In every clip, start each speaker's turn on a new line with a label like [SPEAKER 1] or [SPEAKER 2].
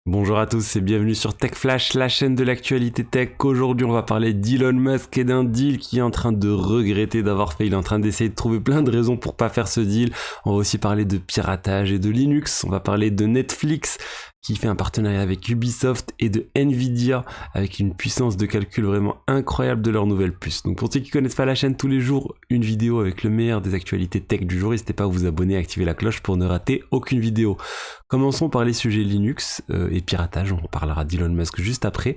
[SPEAKER 1] Bonjour à tous et bienvenue sur Tech Flash, la chaîne de l'actualité tech. Aujourd'hui on va parler d'Elon Musk et d'un deal qu'il est en train de regretter d'avoir fait. Il est en train d'essayer de trouver plein de raisons pour pas faire ce deal. On va aussi parler de piratage et de Linux. On va parler de Netflix qui fait un partenariat avec Ubisoft et de Nvidia avec une puissance de calcul vraiment incroyable de leur nouvelle puce. Donc pour ceux qui connaissent pas la chaîne, tous les jours une vidéo avec le meilleur des actualités tech du jour. N'hésitez pas à vous abonner et activer la cloche pour ne rater aucune vidéo. Commençons par les sujets Linux et piratage, on parlera d'Elon Musk juste après.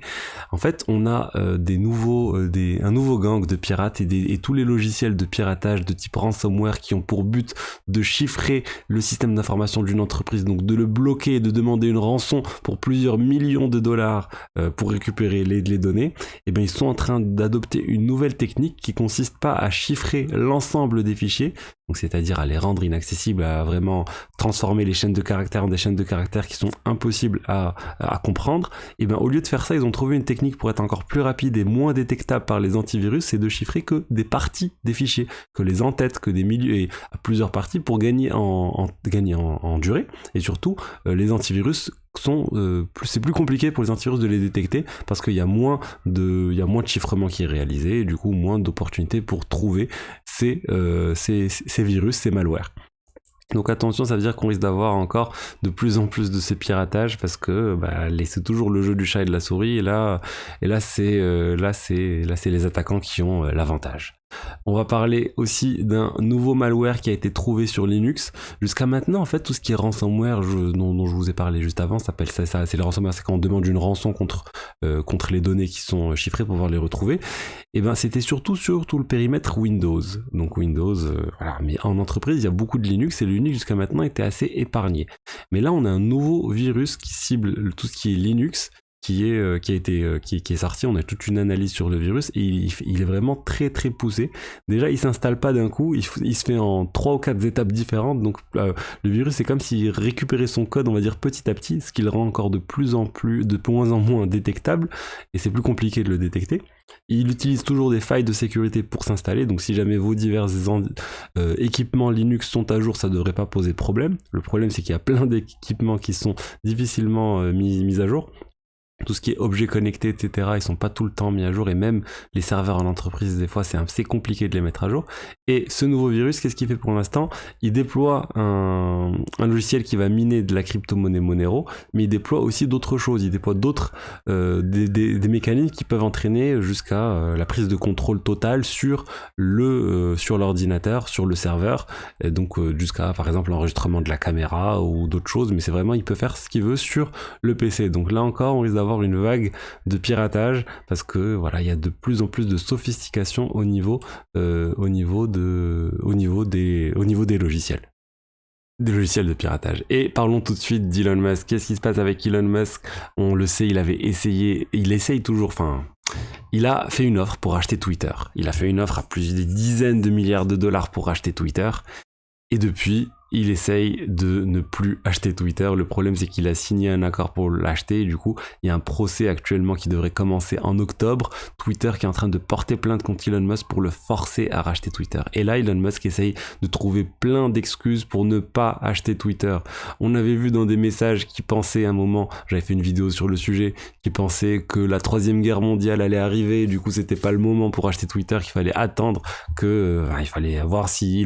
[SPEAKER 1] En fait, on a un nouveau gang de pirates et tous les logiciels de piratage de type ransomware qui ont pour but de chiffrer le système d'information d'une entreprise, donc de le bloquer et de demander une rançon pour plusieurs millions de dollars pour récupérer les données. Et bien, ils sont en train d'adopter une nouvelle technique qui consiste pas à chiffrer l'ensemble des fichiers, donc c'est-à-dire à les rendre inaccessibles, à vraiment transformer les chaînes de caractères en des chaînes de caractères qui sont impossibles à comprendre. Et bien au lieu de faire ça, ils ont trouvé une technique pour être encore plus rapide et moins détectable par les antivirus, c'est de chiffrer que des parties des fichiers, que les en-têtes, que des milieux et à plusieurs parties pour gagner en durée. Et surtout, les antivirus c'est plus compliqué pour les antivirus de les détecter parce qu'il y a moins de chiffrement qui est réalisé et du coup moins d'opportunités pour trouver ces virus, ces malwares. Donc attention, ça veut dire qu'on risque d'avoir encore de plus en plus de ces piratages parce que c'est toujours le jeu du chat et de la souris et là c'est les attaquants qui ont l'avantage. On va parler aussi d'un nouveau malware qui a été trouvé sur Linux. Jusqu'à maintenant, en fait, tout ce qui est ransomware dont je vous ai parlé juste avant, ça s'appelle ça, c'est le ransomware, c'est quand on demande une rançon contre les données qui sont chiffrées pour pouvoir les retrouver. Et ben, c'était surtout sur tout le périmètre Windows. Donc Windows, voilà. Mais en entreprise, il y a beaucoup de Linux et le Linux jusqu'à maintenant était assez épargné. Mais là, on a un nouveau virus qui cible tout ce qui est Linux, qui est sorti. On a toute une analyse sur le virus et il est vraiment très très poussé. Déjà, il s'installe pas d'un coup, il se fait en 3 ou 4 étapes différentes. Donc le virus, c'est comme s'il récupérait son code, on va dire petit à petit, ce qui le rend encore de moins en moins détectable et c'est plus compliqué de le détecter. Il utilise toujours des failles de sécurité pour s'installer, donc si jamais vos divers équipements Linux sont à jour, ça devrait pas poser problème. Le problème, c'est qu'il y a plein d'équipements qui sont difficilement mis à jour. Tout ce qui est objets connectés, etc., ils sont pas tout le temps mis à jour et même les serveurs en entreprise, des fois, c'est assez compliqué de les mettre à jour. Et ce nouveau virus, qu'est-ce qu'il fait pour l'instant? Il déploie un logiciel qui va miner de la crypto-monnaie Monero, mais il déploie aussi d'autres choses. Il déploie d'autres, des mécanismes qui peuvent entraîner jusqu'à la prise de contrôle totale sur l'ordinateur, sur le serveur, et donc jusqu'à, par exemple, l'enregistrement de la caméra ou d'autres choses, mais c'est vraiment, il peut faire ce qu'il veut sur le PC. Donc là encore, on risque d'avoir une vague de piratage parce que voilà, il y a de plus en plus de sophistication au niveau des logiciels. Des logiciels de piratage. Et parlons tout de suite d'Elon Musk. Qu'est-ce qui se passe avec Elon Musk? On le sait, il essaye toujours, il a fait une offre pour acheter Twitter. Il a fait une offre à plus de dizaines de milliards de dollars pour acheter Twitter. Et depuis, il essaye de ne plus acheter Twitter. Le problème, c'est qu'il a signé un accord pour l'acheter. Et du coup, il y a un procès actuellement qui devrait commencer en octobre. Twitter qui est en train de porter plainte contre Elon Musk pour le forcer à racheter Twitter. Et là, Elon Musk essaye de trouver plein d'excuses pour ne pas acheter Twitter. On avait vu dans des messages qui pensaient à un moment, j'avais fait une vidéo sur le sujet, qui pensaient que la 3e guerre mondiale allait arriver. Du coup, c'était pas le moment pour acheter Twitter, qu'il fallait attendre il fallait voir si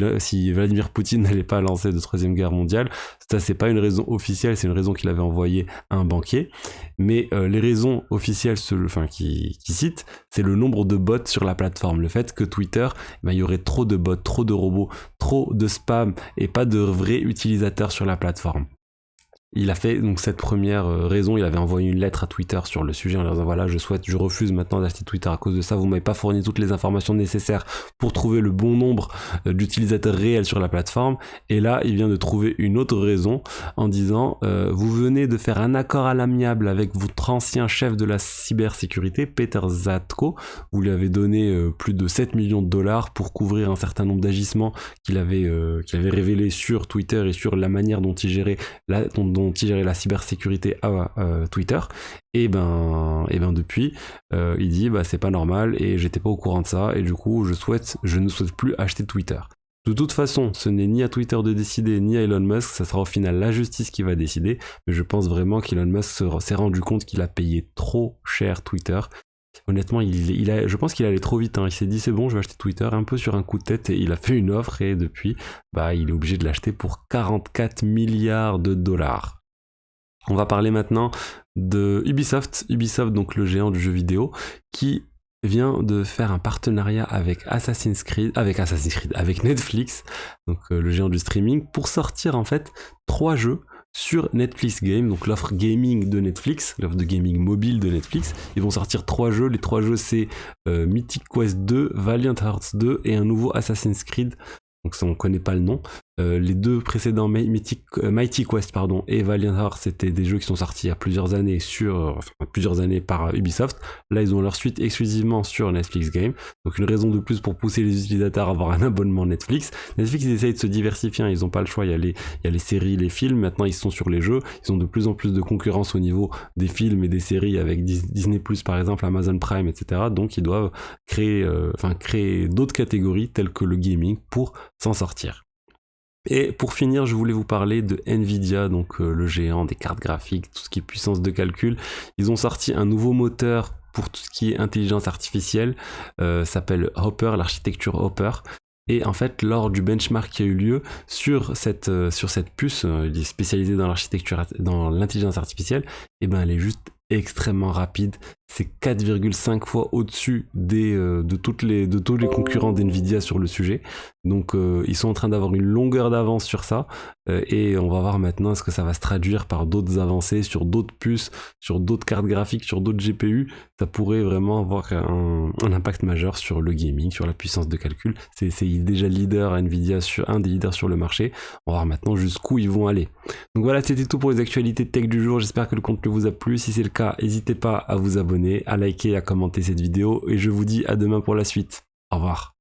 [SPEAKER 1] Vladimir Poutine n'allait pas lancer de 3e guerre mondiale. Ça, c'est pas une raison officielle, c'est une raison qu'il avait envoyée à un banquier. Mais les raisons officielles qui citent, c'est le nombre de bots sur la plateforme. Le fait que Twitter, il y aurait trop de bots, trop de robots, trop de spam et pas de vrais utilisateurs sur la plateforme. Il a fait donc cette première raison, il avait envoyé une lettre à Twitter sur le sujet en leur disant voilà, je refuse maintenant d'acheter Twitter à cause de ça, vous m'avez pas fourni toutes les informations nécessaires pour trouver le bon nombre d'utilisateurs réels sur la plateforme. Et là, il vient de trouver une autre raison en disant vous venez de faire un accord à l'amiable avec votre ancien chef de la cybersécurité, Peter Zatko, vous lui avez donné plus de 7 millions de dollars pour couvrir un certain nombre d'agissements qu'il avait révélés sur Twitter et sur la manière dont il gérait la cybersécurité à Twitter. Et depuis, il dit c'est pas normal et j'étais pas au courant de ça et du coup je ne souhaite plus acheter Twitter. De toute façon, ce n'est ni à Twitter de décider, ni à Elon Musk, ça sera au final la justice qui va décider, mais je pense vraiment qu'Elon Musk s'est rendu compte qu'il a payé trop cher Twitter. Honnêtement, je pense qu'il allait trop vite, hein. Il s'est dit c'est bon, je vais acheter Twitter un peu sur un coup de tête, et il a fait une offre, et depuis, il est obligé de l'acheter pour 44 milliards de dollars. On va parler maintenant de Ubisoft, donc le géant du jeu vidéo, qui vient de faire un partenariat avec Netflix, donc le géant du streaming, pour sortir en fait 3 jeux sur Netflix Game, donc l'offre gaming de Netflix, l'offre de gaming mobile de Netflix. Ils vont sortir 3 jeux, les 3 jeux c'est Mythic Quest 2, Valiant Hearts 2 et un nouveau Assassin's Creed. Donc ça on connaît pas le nom. Les 2 précédents Mighty Quest et Valiant Hearts, c'était des jeux qui sont sortis il y a plusieurs années par Ubisoft. Là ils ont leur suite exclusivement sur Netflix Game, donc une raison de plus pour pousser les utilisateurs à avoir un abonnement Netflix. Netflix ils essayent de se diversifier, ils n'ont pas le choix, il y a les séries, les films, maintenant ils sont sur les jeux, ils ont de plus en plus de concurrence au niveau des films et des séries avec Disney+, par exemple, Amazon Prime, etc. Donc ils doivent créer d'autres catégories telles que le gaming pour s'en sortir. Et pour finir, je voulais vous parler de Nvidia, donc le géant des cartes graphiques, tout ce qui est puissance de calcul. Ils ont sorti un nouveau moteur pour tout ce qui est intelligence artificielle, s'appelle Hopper, l'architecture Hopper. Et en fait, lors du benchmark qui a eu lieu sur cette puce, il est spécialisé dans l'architecture, dans l'intelligence artificielle, et elle est juste extrêmement rapide. C'est 4,5 fois au-dessus de tous les concurrents d'Nvidia sur le sujet. Donc ils sont en train d'avoir une longueur d'avance sur ça, et on va voir maintenant est-ce que ça va se traduire par d'autres avancées sur d'autres puces, sur d'autres cartes graphiques, sur d'autres GPU. Ça pourrait vraiment avoir un impact majeur sur le gaming, sur la puissance de calcul. C'est déjà Nvidia, un des leaders sur le marché. On va voir maintenant jusqu'où ils vont aller. Donc voilà, c'était tout pour les actualités tech du jour. J'espère que le contenu vous a plu. Si c'est le cas, n'hésitez pas à vous abonner, à liker et à commenter cette vidéo, et je vous dis à demain pour la suite. Au revoir.